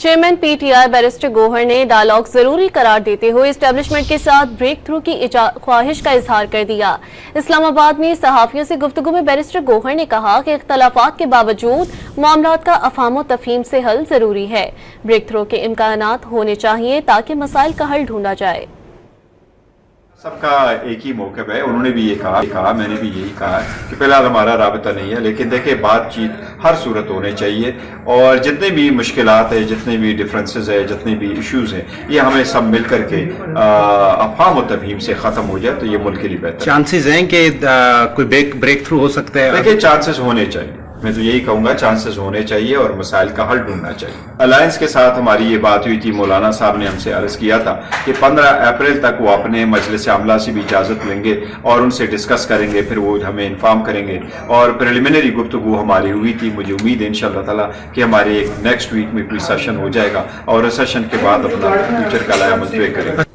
Chairman PTI barrister Gauhar ने dialogue जरूरी करार देते हुए एस्टेब्लिशमेंट के साथ ब्रेक थ्रू की ख्वाहिश का इजहार कर दिया। इस्लामाबाद में सहाफियों से गुफ्तगू में बैरिस्टर गौहर ने कहा कि इख्तलाफात के बावजूद मामलात का अफाम व तफहीम से हल जरूरी है। ब्रेक थ्रू के इम्कानात होने चाहिए ताकि मसाइल का हल ढूंढा जाए। सबका एक ही मौक़िफ़ है। उन्होंने भी ये कहा, मैंने भी यही कहा कि फिलहाल हमारा राबता नहीं है, लेकिन देखिए बातचीत हर सूरत होने चाहिए और जितने भी मुश्किलात है, जितने भी डिफरेंसेस है, जितने भी इश्यूज़ हैं, ये हमें सब मिल करके अफहाम और तफहीम से ख़त्म हो जाए तो ये मुल्क के लिए बेहतर। चांसेस हैं कि कोई ब्रेक थ्रू हो सकता है? देखिए चांसेस होने चाहिए, मैं तो यही कहूँगा चांसेस होने चाहिए और मसाइल का हल ढूंढना चाहिए। अलायंस के साथ हमारी ये बात हुई थी, मौलाना साहब ने हमसे अर्ज़ किया था कि 15 अप्रैल तक वो अपने मजलिस आमला से भी इजाज़त लेंगे और उनसे डिस्कस करेंगे, फिर वो हमें इन्फॉर्म करेंगे। और प्रिलिमिनरी गुफ्तगू हमारी हुई थी, मुझे उम्मीद है इंशाअल्लाह ताला कि हमारे नेक्स्ट वीक में कोई सेशन हो जाएगा और सेशन के बाद अपना फ्यूचर का अमल तय करेंगे।